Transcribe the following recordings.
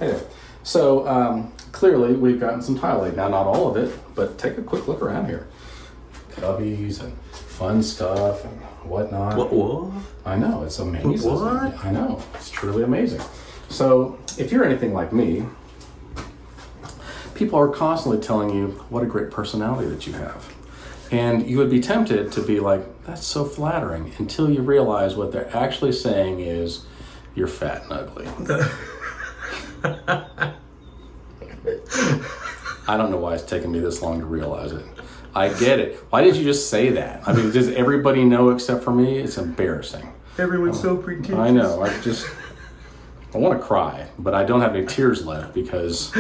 Hey, so clearly we've gotten some tile laid. Now, not all of it, but take a quick look around here. Cubbies and fun stuff and whatnot. What? I know, it's amazing. What? I know, it's truly amazing. So if you're anything like me, people are constantly telling you what a great personality that you have. And you would be tempted to be like, that's so flattering, until you realize what they're actually saying is, you're fat and ugly. I don't know why it's taken me this long to realize it. I get it. Why did you just say that? I mean, does everybody know except for me? It's embarrassing. Everyone's so pretentious. I know. I want to cry, but I don't have any tears left because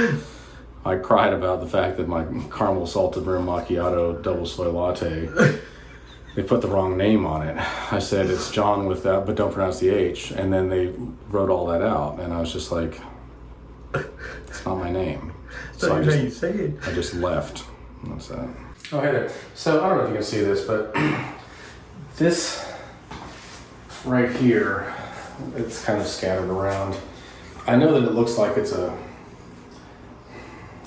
I cried about the fact that my caramel salted room macchiato double soy latte, they put the wrong name on it. I said it's John with that, but don't pronounce the H. And then they wrote all that out. And I was just like, it's not my name. So I just left. What's that? Oh, hey there. So I don't know if you can see this, but this right here, it's kind of scattered around. I know that it looks like it's a,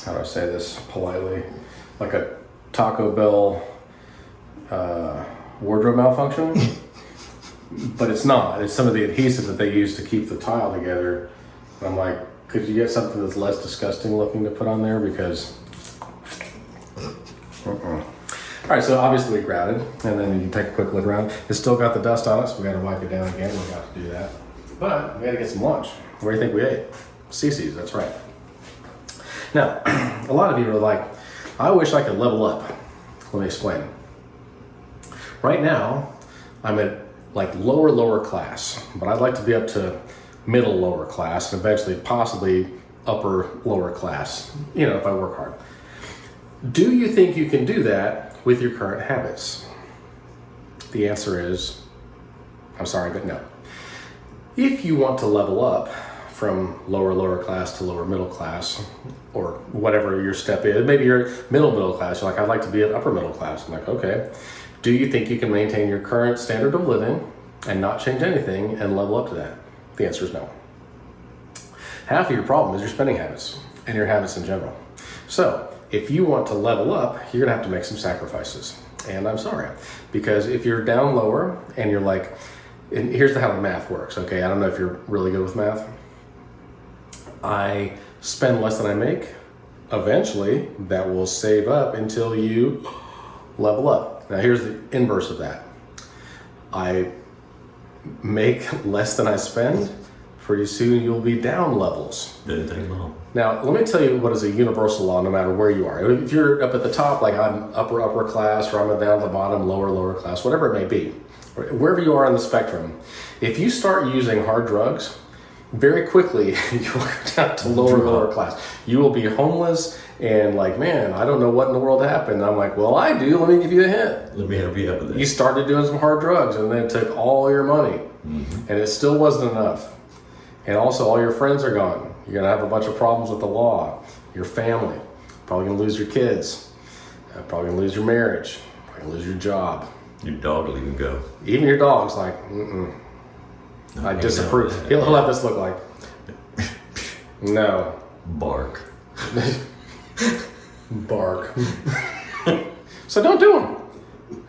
how do I say this politely, like a Taco Bell wardrobe malfunction, but it's not. It's some of the adhesive that they use to keep the tile together. And I'm like, could you get something that's less disgusting looking to put on there? Because all right, so obviously we grouted, and then you take a quick look around. It's still got the dust on it, so we got to wipe it down again. We got to do that. But we got to get some lunch. Where do you think we ate? Cece's, that's right. Now, a lot of you are like, I wish I could level up. Let me explain. Right now, I'm at like lower class, but I'd like to be up to middle lower class, and eventually possibly upper lower class, you know, if I work hard. Do you think you can do that with your current habits? The answer is, I'm sorry, but no. If you want to level up from lower class to lower middle class, or whatever your step is, maybe you're middle class, you're like, I'd like to be at upper middle class. I'm like, okay. Do you think you can maintain your current standard of living and not change anything and level up to that? The answer is no. Half of your problem is your spending habits and your habits in general. So if you want to level up, you're gonna have to make some sacrifices. And I'm sorry, because if you're down lower and you're like, and here's how the math works, okay? I don't know if you're really good with math. I spend less than I make. Eventually, that will save up until you level up. Now here's the inverse of that. I make less than I spend. Pretty soon you'll be down levels. Didn't take long. Now, let me tell you what is a universal law no matter where you are. If you're up at the top, like I'm upper class, or I'm down at the bottom, lower class, whatever it may be, wherever you are on the spectrum, if you start using hard drugs, very quickly you'll go down to lower class. You will be homeless and like, man, I don't know what in the world happened. And I'm like, well, I do. Let me give you a hint. Let me help you out with that. You started doing some hard drugs and then it took all your money. Mm-hmm. And it still wasn't enough. And also all your friends are gone. You're gonna have a bunch of problems with the law, your family, probably gonna lose your kids, probably gonna lose your marriage, probably gonna lose your job. Your dog will even go. Even your dog's like, mm-mm. I disapprove. He'll have this look like, no. Bark. Bark. So don't do them.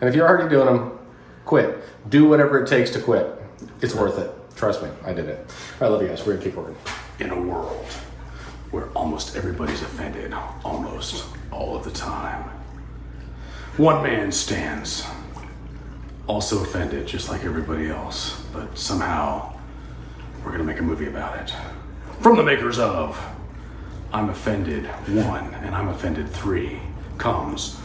And if you're already doing them, quit. Do whatever it takes to quit. It's worth it. Trust me, I did it. I love you guys. We're gonna keep working. In a world where almost everybody's offended, almost all of the time, one man stands, also offended, just like everybody else, but somehow we're gonna make a movie about it. From the makers of I'm Offended 1 and I'm Offended 3 comes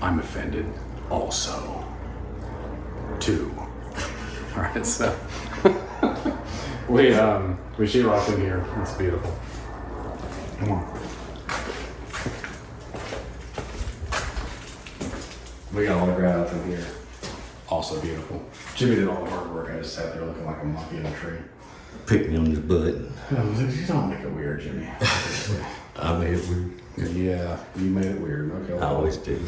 I'm Offended also 2. All right, so we sheetrock in here. It's beautiful. We got all the ground up in here. Also beautiful. Jimmy did all the hard work. I just sat there looking like a monkey in a tree. Pick me on his butt. You don't make it weird, Jimmy. I made it weird. Yeah, you made it weird. Okay. I always do.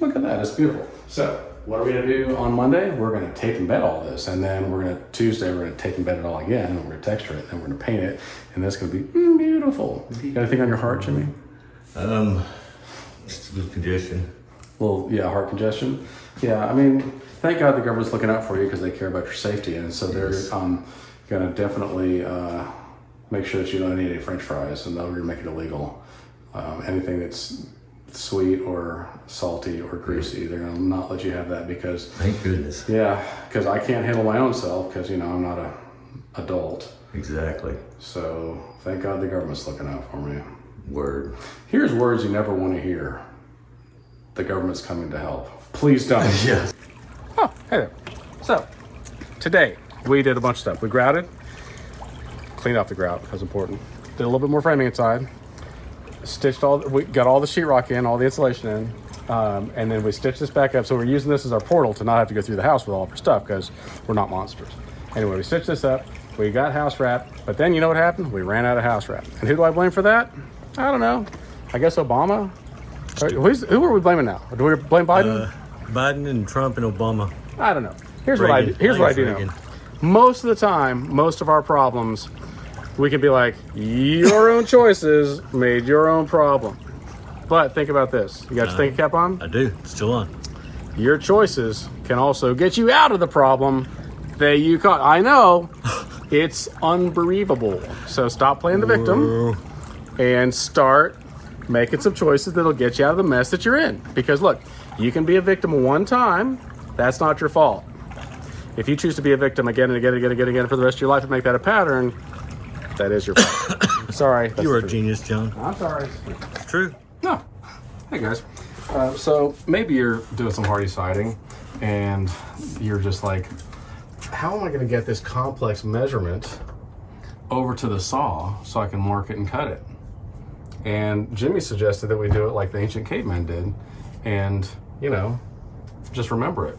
Look at that. It's beautiful. So what are we gonna do on Monday? We're gonna tape and bed all this, and then Tuesday we're gonna tape and bed it all again, and we're gonna texture it, and we're gonna paint it, and that's gonna be beautiful. You got anything on your heart, Jimmy? Just a little congestion. Well, yeah, heart congestion. Yeah, I mean, thank God the government's looking out for you because they care about your safety, and so they're gonna definitely make sure that you don't eat any French fries, and they're gonna make it illegal. Anything that's sweet or salty or greasy, they're gonna not let you have that because. Thank goodness. Yeah, because I can't handle my own self because I'm not a adult. Exactly. So thank God the government's looking out for me. Word. Here's words you never want to hear. The government's coming to help. Please don't. Yes. Oh, hey there. So today we did a bunch of stuff. We grouted, cleaned off the grout, that's important. Did a little bit more framing inside. We got all the sheetrock in, all the insulation in, and then we stitched this back up. So we're using this as our portal to not have to go through the house with all of our stuff because we're not monsters. Anyway, we stitched this up. We got house wrap, but then you know what happened? We ran out of house wrap. And who do I blame for that? I don't know. I guess Obama. Who are we blaming now? Do we blame Biden? Biden and Trump and Obama. I don't know. Here's what I do know. Most of the time, most of our problems, we can be like, your own choices made your own problem. But think about this. You got your thinking cap on? I do. It's still on. Your choices can also get you out of the problem that you caught. I know. It's unbelievable. So stop playing the victim and start making some choices that'll get you out of the mess that you're in. Because look, you can be a victim one time. That's not your fault. If you choose to be a victim again and again and again and again for the rest of your life and make that a pattern, that is your fault. Sorry. You are a genius, John. I'm sorry. It's true. No. Hey, guys. So maybe you're doing some Hardie siding and you're just like, how am I going to get this complex measurement over to the saw so I can mark it and cut it? And Jimmy suggested that we do it like the ancient cavemen did and, just remember it.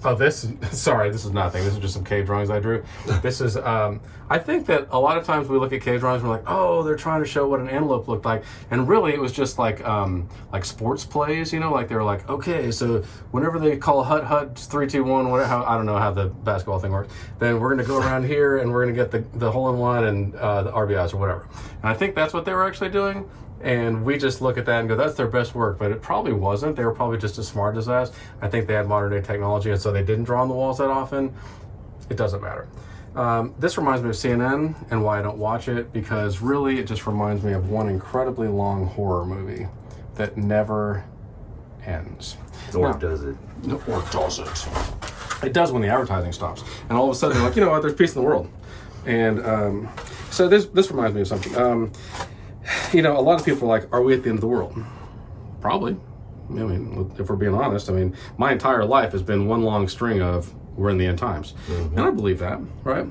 Oh, this is nothing. This is just some cave drawings I drew. This is, I think that a lot of times we look at cave drawings and we're like, oh, they're trying to show what an antelope looked like. And really it was just like sports plays, like they were like, okay, so whenever they call hut, 3, 2, 1, whatever, I don't know how the basketball thing works, then we're going to go around here and we're going to get the hole in one and the RBIs or whatever. And I think that's what they were actually doing. And we just look at that and go, that's their best work, but it probably wasn't. They were probably just as smart as us. I think they had modern day technology, and so they didn't draw on the walls that often. It doesn't matter. This reminds me of CNN and why I don't watch it, because really it just reminds me of one incredibly long horror movie that never ends. Or does it? Or does it? It does when the advertising stops. And all of a sudden they're like, you know what, there's peace in the world. And so this reminds me of something. A lot of people are like, are we at the end of the world? Probably. I mean, if we're being honest, my entire life has been one long string of we're in the end times. Mm-hmm. And I believe that, right?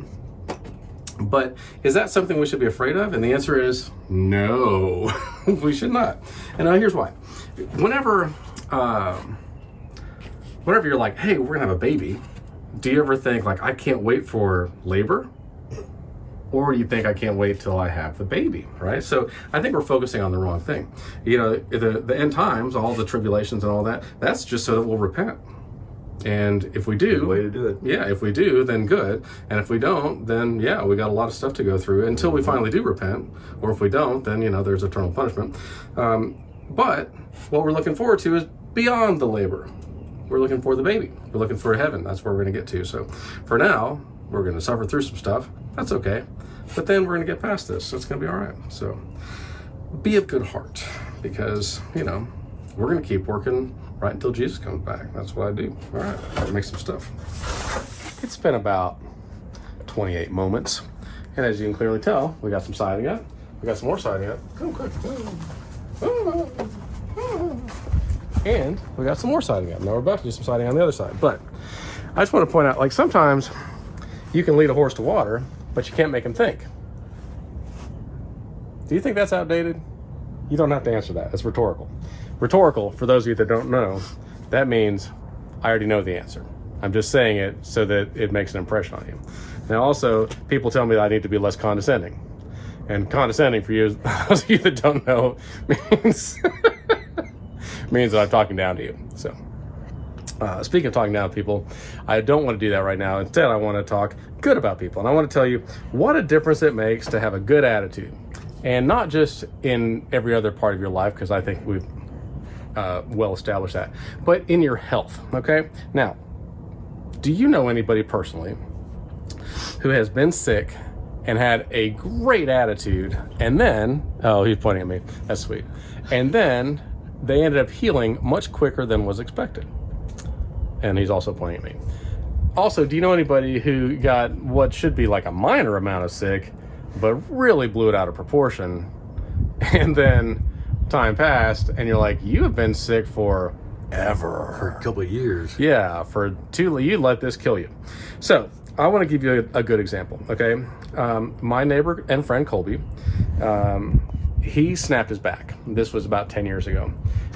But is that something we should be afraid of? And the answer is no, we should not. And here's why. Whenever you're like, hey, we're gonna have a baby, do you ever think like, I can't wait for labor? Or do you think I can't wait till I have the baby, right? So I think we're focusing on the wrong thing. The end times, all the tribulations and all that, that's just so that we'll repent. And if we do, good way to do it. Yeah, if we do, then good. And if we don't, then yeah, we got a lot of stuff to go through until we finally do repent. Or if we don't, then there's eternal punishment. But what we're looking forward to is beyond the labor. We're looking for the baby. We're looking for heaven. That's where we're gonna get to. So for now, we're gonna suffer through some stuff. That's okay. But then we're gonna get past this, so it's gonna be all right. So be of good heart, because, we're gonna keep working right until Jesus comes back. That's what I do. All right, gotta make some stuff. It's been about 28 moments. And as you can clearly tell, we got some siding up. We got some more siding up. Oh, good. And we got some more siding up. Now we're about to do some siding on the other side. But I just want to point out, like, sometimes you can lead a horse to water, but you can't make him think. Do you think that's outdated? You don't have to answer that. It's rhetorical. Rhetorical, for those of you that don't know, that means I already know the answer. I'm just saying it so that it makes an impression on you. Now also, people tell me that I need to be less condescending. And condescending, for you, those of you that don't know, means that I'm talking down to you. So Speaking of talking down to people, I don't want to do that right now. Instead, I want to talk good about people. And I want to tell you what a difference it makes to have a good attitude. And not just in every other part of your life, because I think we've well established that, but in your health, okay? Now, do you know anybody personally who has been sick and had a great attitude, and then, oh, he's pointing at me, that's sweet, and then they ended up healing much quicker than was expected? And he's also pointing at me. Also, do you know anybody who got what should be like a minor amount of sick, but really blew it out of proportion, and then time passed, and you're like, you have been sick for ever. For a couple of years. Yeah, you let this kill you. So, I want to give you a good example, okay? My neighbor and friend Colby, he snapped his back. This was about 10 years ago.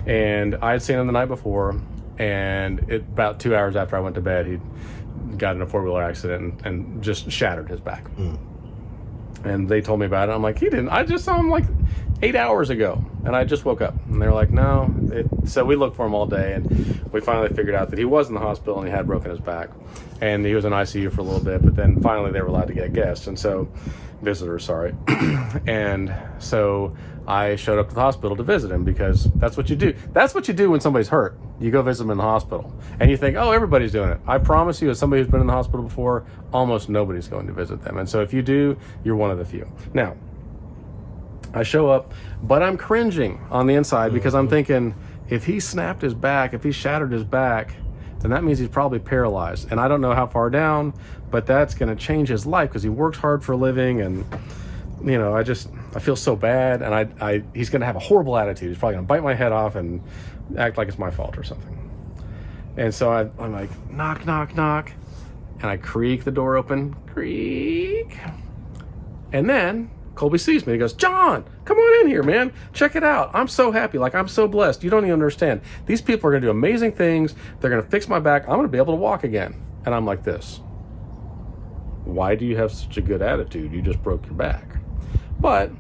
And I had seen him the night before, and about 2 hours after I went to bed, he got in a four-wheeler accident and just shattered his back. And they told me about it. I'm like, he didn't. I just saw him like 8 hours ago, and I just woke up. And they're like, no. So we looked for him all day, and we finally figured out that he was in the hospital and he had broken his back. And he was in ICU for a little bit, but then finally they were allowed to get guests. And so, visitors, sorry. And so I showed up to the hospital to visit him, because that's what you do. That's what you do when somebody's hurt. You go visit them in the hospital. And you think, oh, everybody's doing it. I promise you, as somebody who's been in the hospital before, almost nobody's going to visit them. And so if you do, you're one of the few. Now, I show up, but I'm cringing on the inside, because I'm thinking, if he snapped his back, if he shattered his back, then that means he's probably paralyzed. And I don't know how far down, but that's going to change his life, because he works hard for a living. And, you know, I feel so bad. And he's going to have a horrible attitude. He's probably going to bite my head off and act like it's my fault or something. And so I'm like, knock, knock, knock. And I creak the door open, creak. And then Colby sees me. He goes, John, come on in here, man. Check it out. I'm so happy. Like, I'm so blessed. You don't even understand. These people are going to do amazing things. They're going to fix my back. I'm going to be able to walk again. And I'm like this. Why do you have such a good attitude? You just broke your back. But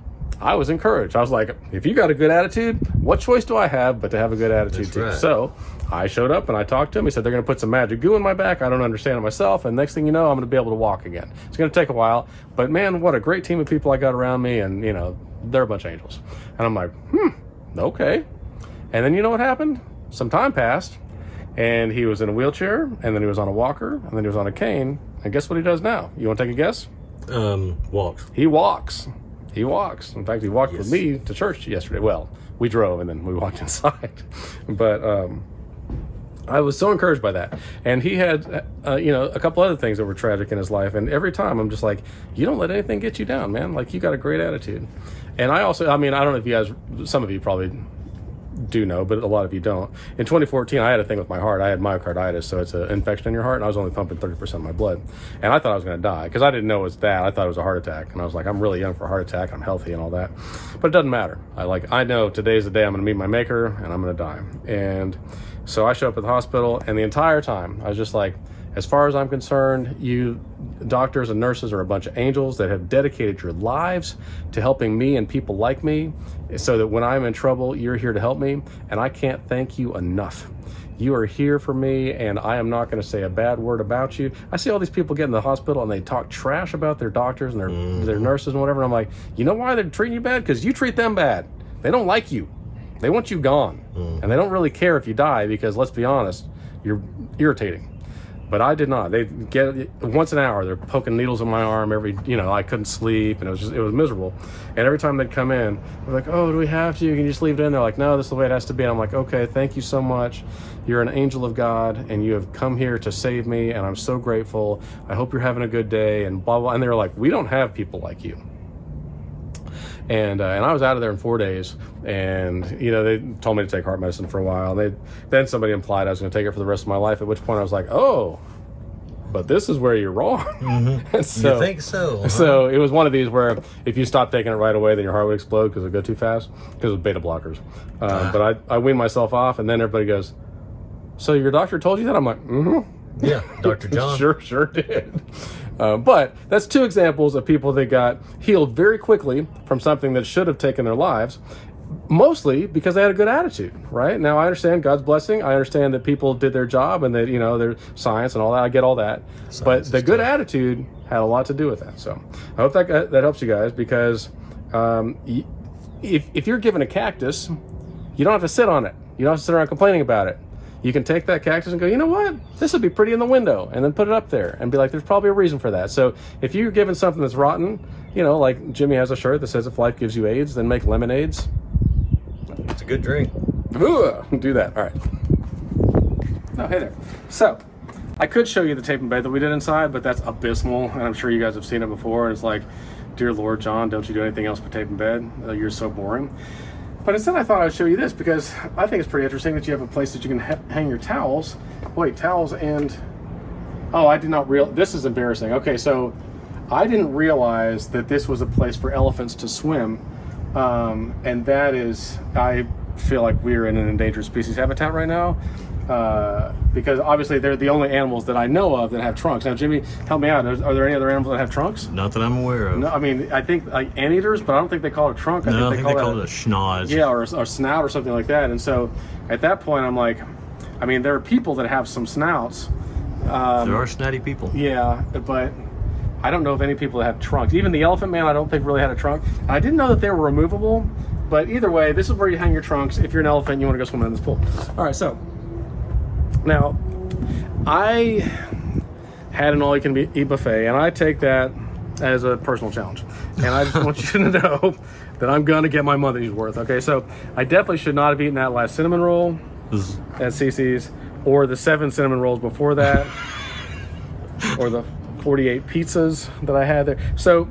I was encouraged. I was like, if you got a good attitude, what choice do I have but to have a good attitude too? Right. So I showed up and I talked to him. He said, they're going to put some magic goo in my back. I don't understand it myself. And next thing you know, I'm going to be able to walk again. It's going to take a while. But man, what a great team of people I got around me. And, you know, they're a bunch of angels. And I'm like, okay. And then you know what happened? Some time passed. And he was in a wheelchair. And then he was on a walker. And then he was on a cane. And guess what he does now? You want to take a guess? Walks. He walks. He walks. In fact, he walked with me to church yesterday. Well, we drove and then we walked inside. But I was so encouraged by that. And he had, a couple other things that were tragic in his life. And every time I'm just like, you don't let anything get you down, man. Like, you got a great attitude. And I don't know if you guys, some of you probably do know, but a lot of you don't. In 2014, I had a thing with my heart. I had myocarditis, so it's an infection in your heart, and I was only pumping 30% of my blood. And I thought I was going to die, because I didn't know it was that. I thought it was a heart attack. And I was like, I'm really young for a heart attack. I'm healthy and all that. But it doesn't matter. I know today's the day I'm going to meet my maker, and I'm going to die. And so I show up at the hospital, and the entire time, I was just like, as far as I'm concerned, you doctors and nurses are a bunch of angels that have dedicated your lives to helping me and people like me, so that when I'm in trouble, you're here to help me. And I can't thank you enough. You are here for me, and I am not going to say a bad word about you. I see all these people get in the hospital and they talk trash about their doctors and their nurses and whatever. And I'm like, you know why they're treating you bad? Because you treat them bad. They don't like you. They want you gone. And they don't really care if you die, because let's be honest, you're irritating. But I did not. They get once an hour. They're poking needles in my arm I couldn't sleep, and it was miserable. And every time they'd come in, they're like, "Oh, do we have to? Can you just leave it in?" They're like, "No, this is the way it has to be." And I'm like, "Okay, thank you so much. You're an angel of God, and you have come here to save me, and I'm so grateful. I hope you're having a good day." And blah blah. And they were like, "We don't have people like you." And I was out of there in 4 days, and they told me to take heart medicine for a while. Then somebody implied I was going to take it for the rest of my life. At which point I was like, "Oh, but this is where you're wrong." So, you think so? Huh? So it was one of these where if you stop taking it right away, then your heart would explode because it would go too fast, because it was beta blockers. But I weaned myself off, and then everybody goes, "So your doctor told you that?" I'm like, "Mm-hmm." Yeah, Dr. John. Sure did. But that's two examples of people that got healed very quickly from something that should have taken their lives, mostly because they had a good attitude, right? Now, I understand God's blessing. I understand that people did their job and that, there's science and all that. I get all that. But the good attitude had a lot to do with that. So I hope that helps you guys, because if you're given a cactus, you don't have to sit on it. You don't have to sit around complaining about it. You can take that cactus and go, you know what? This would be pretty in the window, and then put it up there and be like, there's probably a reason for that. So if you're given something that's rotten, like Jimmy has a shirt that says, if life gives you AIDS, then make lemonades. It's a good drink. Ooh, do that. All right. Oh, hey there. So I could show you the tape in bed that we did inside, but that's abysmal, and I'm sure you guys have seen it before. It's like, dear Lord, John, don't you do anything else but tape in bed? You're so boring. But instead I thought I'd show you this, because I think it's pretty interesting that you have a place that you can hang your towels. Wait, towels and... Oh, I did not this is embarrassing. Okay, so I didn't realize that this was a place for elephants to swim. And that is, I feel like we're in an endangered species habitat right now. Because obviously they're the only animals that I know of that have trunks. Now, Jimmy, help me out. Are there any other animals that have trunks? Not that I'm aware of. No, I mean, I think like anteaters, but I don't think they call it a trunk. I think they call it a schnoz. Yeah, or snout or something like that. And so at that point, I'm like, I mean, there are people that have some snouts. There are snotty people. Yeah, but I don't know of any people that have trunks. Even the elephant man, I don't think really had a trunk. I didn't know that they were removable, but either way, this is where you hang your trunks. If you're an elephant, you want to go swimming in this pool. All right, so now I had an all-you-can-eat buffet, and I take that as a personal challenge. And I just want you to know that I'm going to get my money's worth. Okay, so I definitely should not have eaten that last cinnamon roll at CC's, or the 7 cinnamon rolls before that, or the 48 pizzas that I had there. So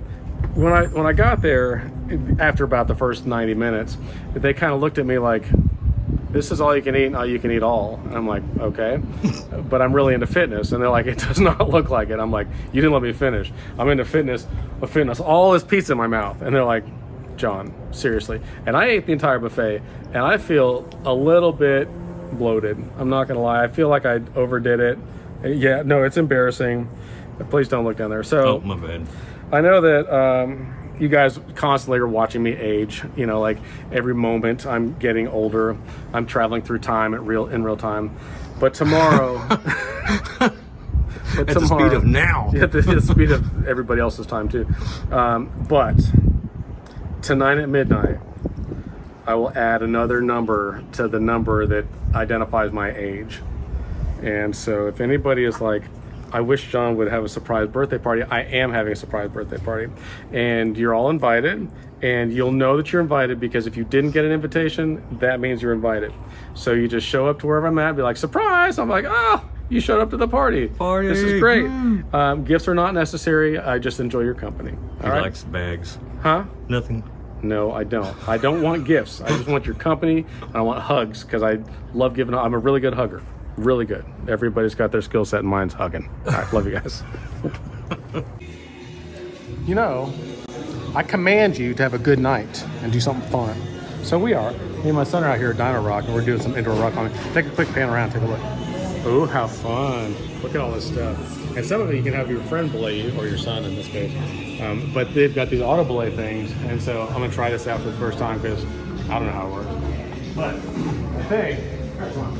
when I got there, after about the first 90 minutes, they kind of looked at me like, this is all you can eat, and all you can eat all. And I'm like, okay, but I'm really into fitness. And they're like, it does not look like it. I'm like, you didn't let me finish. I'm into fitness, all this pizza in my mouth. And they're like, John, seriously. And I ate the entire buffet, and I feel a little bit bloated. I'm not gonna lie. I feel like I overdid it. Yeah, no, it's embarrassing. Please don't look down there. So, oh, my bad. I know that you guys constantly are watching me age. Like every moment I'm getting older. I'm traveling through time in real time. But tomorrow, at the speed of now. Yeah, the speed of everybody else's time too. But tonight at midnight, I will add another number to the number that identifies my age. And so if anybody is like, I wish John would have a surprise birthday party, I am having a surprise birthday party. And you're all invited, and you'll know that you're invited because if you didn't get an invitation, that means you're invited. So you just show up to wherever I'm at, be like, surprise! I'm like, oh, you showed up to the party. This is great. Gifts are not necessary. I just enjoy your company. He likes bags. Huh? Nothing. No, I don't. I don't want gifts. I just want your company, and I want hugs, because I love giving. I'm a really good hugger. Really good. Everybody's got their skill set, and mine's hugging. All right, love you guys. I command you to have a good night and do something fun. So we are. Me and my son are out here at Dino Rock, and we're doing some indoor rock climbing. Take a quick pan around, take a look. Oh, how fun. Look at all this stuff. And some of it you can have your friend belay you, or your son in this case. But they've got these auto belay things, and so I'm going to try this out for the first time because I don't know how it works. But I think, come on.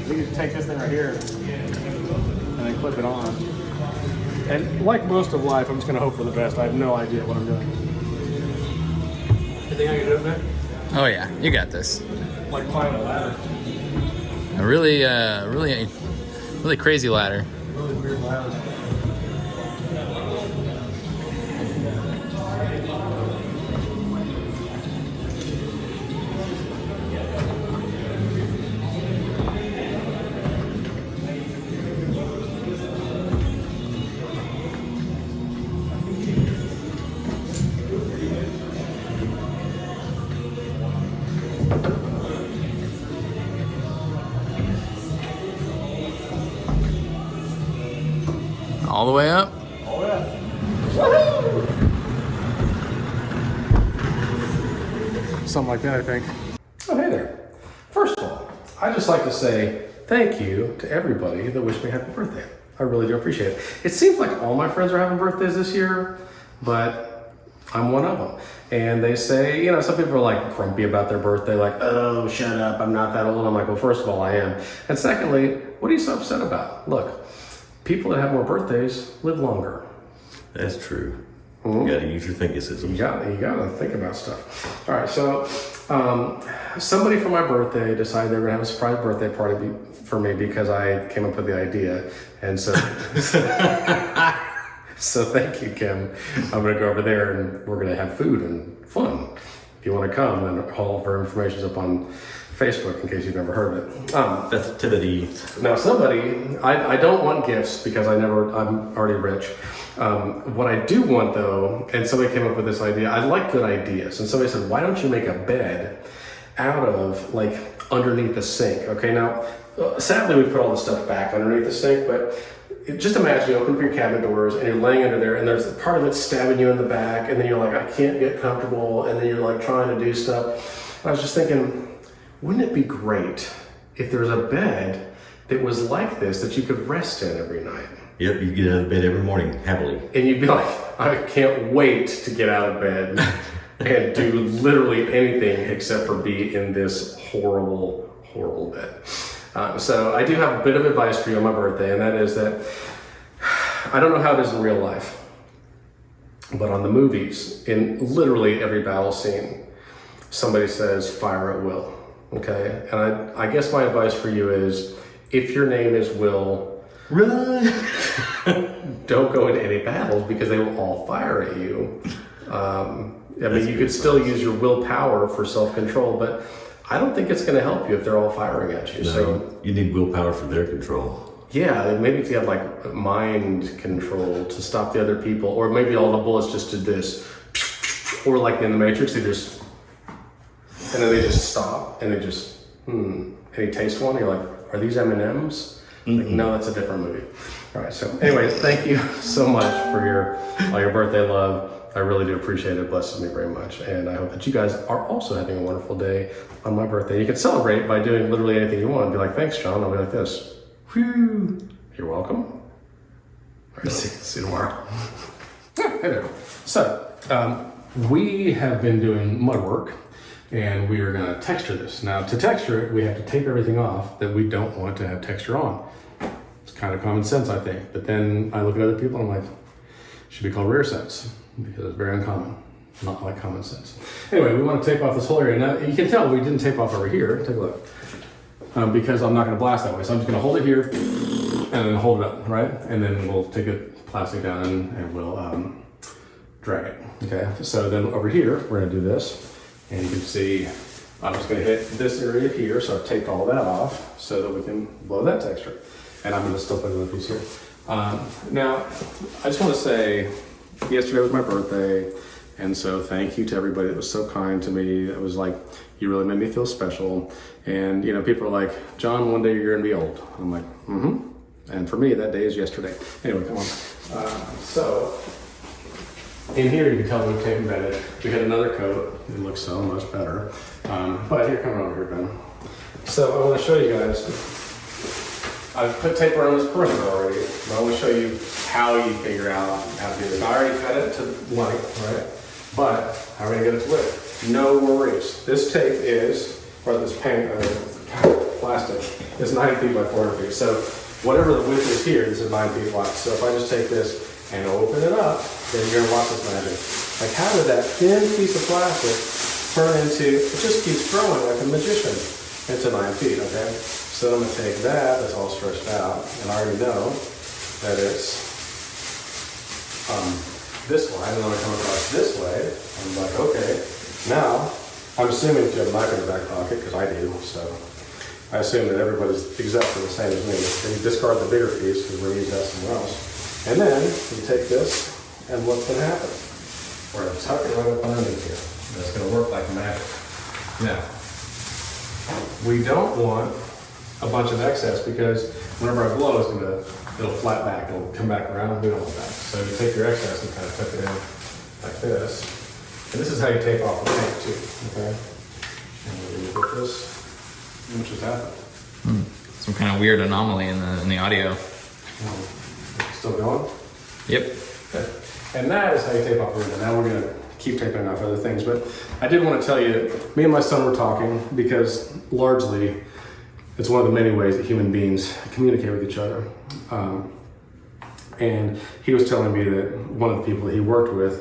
We can take this thing right here and then clip it on. And like most of life, I'm just going to hope for the best. I have no idea what I'm doing. You think I can do it, man? Oh yeah, you got this. Like climbing a ladder. A really crazy ladder. Really weird ladder. All the way up? All the way up. Something like that, I think. Oh, hey there. First of all, I'd just like to say thank you to everybody that wished me happy birthday. I really do appreciate it. It seems like all my friends are having birthdays this year, but I'm one of them. And they say, you know, some people are like grumpy about their birthday, like, oh, shut up, I'm not that old. I'm like, well, first of all, I am. And secondly, what are you so upset about? Look, people that have more birthdays live longer. That's true. You gotta use your thinking system. You gotta think about stuff. All right, so somebody for my birthday decided they were gonna have a surprise birthday party for me because I came up with the idea. And so, so thank you, Kim. I'm gonna go over there and we're gonna have food and fun. If you wanna come, then all of our information is up on Facebook in case you've never heard of it. Festivity. Now somebody, I don't want gifts because I'm already rich. What I do want though, and somebody came up with this idea, I like good ideas. And somebody said, why don't you make a bed out of like underneath the sink? Okay, now, sadly we put all the stuff back underneath the sink, but just imagine you open up your cabinet doors and you're laying under there and there's part of it stabbing you in the back and then you're like, I can't get comfortable, and then you're like trying to do stuff. And I was just thinking, wouldn't it be great if there was a bed that was like this that you could rest in every night? Yep, you get out of bed every morning happily. And you'd be like, I can't wait to get out of bed and do literally anything except for be in this horrible, horrible bed. So I do have a bit of advice for you on my birthday, and that is that I don't know how it is in real life, but on the movies, in literally every battle scene, somebody says, fire at will. Okay, and I guess my advice for you is, if your name is Will, run! Don't go into any battles because they will all fire at you. I mean, you could still use your willpower for self-control, but I don't think it's going to help you if they're all firing at you. No, so you need willpower for their control. Yeah, maybe if you had like mind control to stop the other people, or maybe all the bullets just did this, or like in the Matrix, they just, and then they just stop and they just, and you taste one, you're like, are these M&Ms? Like, no, that's a different movie. All right, so anyways, thank you so much for all your birthday love. I really do appreciate it. It blesses me very much. And I hope that you guys are also having a wonderful day on my birthday. You can celebrate by doing literally anything you want. Be like, thanks, John. I'll be like this. Whew. You're welcome. All right, see you tomorrow. Hey there. So, we have been doing mud work, and we are going to texture this. Now, to texture it, we have to tape everything off that we don't want to have texture on. It's kind of common sense, I think. But then I look at other people and I'm like, it should be called rear sense because it's very uncommon, not like common sense. Anyway, we want to tape off this whole area. Now, you can tell we didn't tape off over here. Take a look. Because I'm not going to blast that way. So I'm just going to hold it here and then hold it up, right? And then we'll take the plastic down and we'll drag it. Okay, so then over here, we're going to do this. And you can see I'm just going to hit this area here, so I've taped all that off so that we can blow that texture. And I'm going to still put another piece here. Now, I just want to say, yesterday was my birthday, and so thank you to everybody that was so kind to me. It was like, you really made me feel special. And you know, people are like, John, one day you're going to be old. I'm like, mm-hmm. And for me, that day is yesterday. Anyway, come on. So, in here, you can tell we've tape embedded. We had another coat. It looks so much better. But here, come on over here, Ben. So I want to show you guys. I've put tape around this perimeter already, but I want to show you how you figure out how to do this. I already cut it to length, right? But how are we going to get it to width? No worries. This tape is, or this paint, plastic, is 9 feet by 400 feet. So whatever the width is here, this is 9 feet wide. So if I just take this and open it up, then you're going to watch this magic. Like, how did that thin piece of plastic turn into, it just keeps growing like a magician into 9 feet, okay? So I'm going to take that, that's all stretched out, and I already know that it's this line, and then I come across this way, I'm like, okay, now, I'm assuming that you have a knife in your back pocket, because I do, so I assume that everybody's exactly the same as me. Then you discard the bigger piece, because we're going to use that somewhere else. And then you take this, and what's going to happen? We're going to tuck it right up underneath here. And it's going to work like magic. Now, we don't want a bunch of excess because whenever I blow, it'll flat back. It'll come back around. We don't want that. So you take your excess and kind of tuck it in like this. And this is how you tape off the tape too. Okay. And we're going to get this. What just happened? Some kind of weird anomaly in the audio. Still going? Yep. Okay. And that is how you tape off the window. Now we're going to keep taping off other things. But I did want to tell you, me and my son were talking because largely it's one of the many ways that human beings communicate with each other. And he was telling me that one of the people that he worked with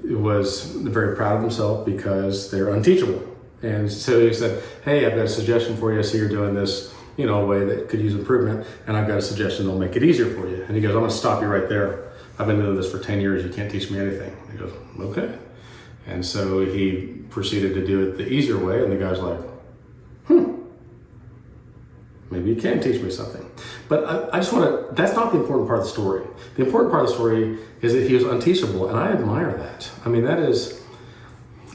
was very proud of himself because they're unteachable. And so he said, hey, I've got a suggestion for you. I see you're doing this, you know, a way that could use improvement, and I've got a suggestion that'll make it easier for you. And he goes, I'm gonna stop you right there. I've been doing this for 10 years. You can't teach me anything. He goes, okay. And so he proceeded to do it the easier way. And the guy's like, maybe you can teach me something. But I just want to, that's not the important part of the story. The important part of the story is that he was unteachable, and I admire that. I mean, that is,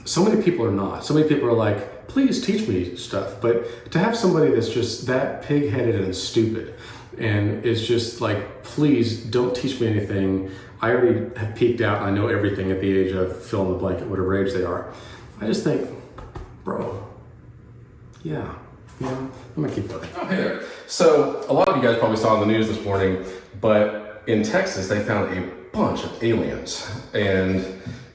so many people are not. So many people are like, please teach me stuff. But to have somebody that's just that pig-headed and stupid and is just like, please don't teach me anything. I already have peaked out and I know everything at the age of fill in the blanket, whatever age they are. I just think, bro, yeah, I'm gonna keep going. Oh, hey there. So a lot of you guys probably saw in the news this morning, but in Texas, they found a bunch of aliens. And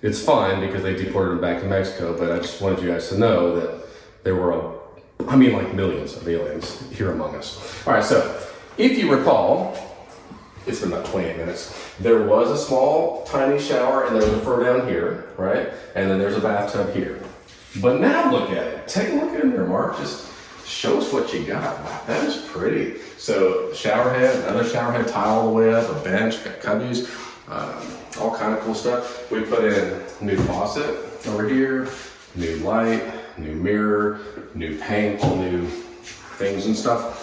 it's fine because they deported them back to Mexico, but I just wanted you guys to know that there were, like millions of aliens here among us. All right, so if you recall, it's been about 28 minutes, there was a small, tiny shower and there was a fur down here, right? And then there's a bathtub here. But now look at it. Take a look at it there, Mark. Just show us what you got. Wow, that is pretty. So shower head, another shower head, tile all the way up, a bench, got cubbies, all kind of cool stuff. We put in new faucet over here, new light, new mirror, new paint, all new things and stuff.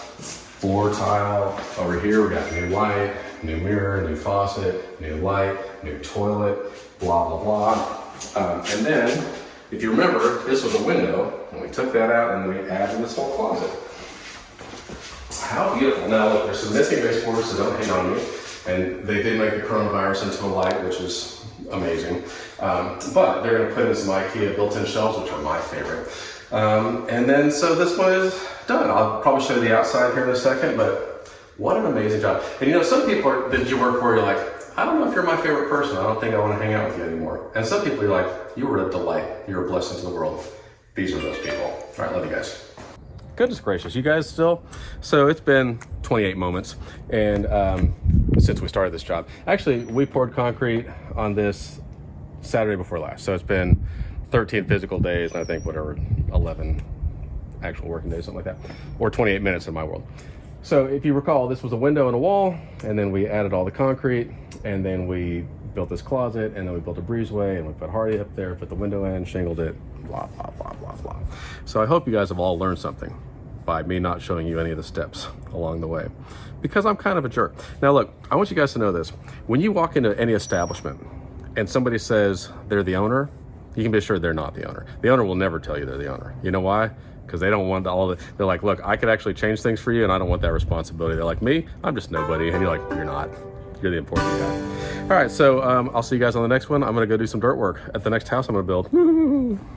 Floor tile over here, we got new light, new mirror, new faucet, new light, new toilet, blah, blah, blah. And then, if you remember, this was a window, and we took that out and we added this whole closet. How beautiful. Now look, there's some missing baseboards, so don't hate on me. And they did make the coronavirus into a light, which is amazing. But they're gonna put in some IKEA built-in shelves, which are my favorite. And then, so this one is done. I'll probably show you the outside here in a second, but what an amazing job. And you know, some people that you work for, you're like, I don't know if you're my favorite person. I don't think I want to hang out with you anymore. And some people, you're like, you were a delight. You're a blessing to the world. These are those people. All right, love you guys. Goodness gracious, you guys still? So it's been 28 moments, and since we started this job. Actually, we poured concrete on this Saturday before last. So it's been 13 physical days, and I think 11 actual working days, something like that. Or 28 minutes in my world. So if you recall, this was a window and a wall, and then we added all the concrete, and then we built this closet, and then we built a breezeway, and we put Hardie up there, put the window in, shingled it, blah, blah, blah, blah, blah. So I hope you guys have all learned something by me not showing you any of the steps along the way, because I'm kind of a jerk. Now look, I want you guys to know this. When you walk into any establishment and somebody says they're the owner, you can be sure they're not the owner. The owner will never tell you they're the owner. You know why? Because they don't want all the, they're like, look, I could actually change things for you and I don't want that responsibility. They're like, me, I'm just nobody. And you're like, you're not. You're the important guy. All right, so I'll see you guys on the next one. I'm gonna go do some dirt work at the next house I'm gonna build. Woo!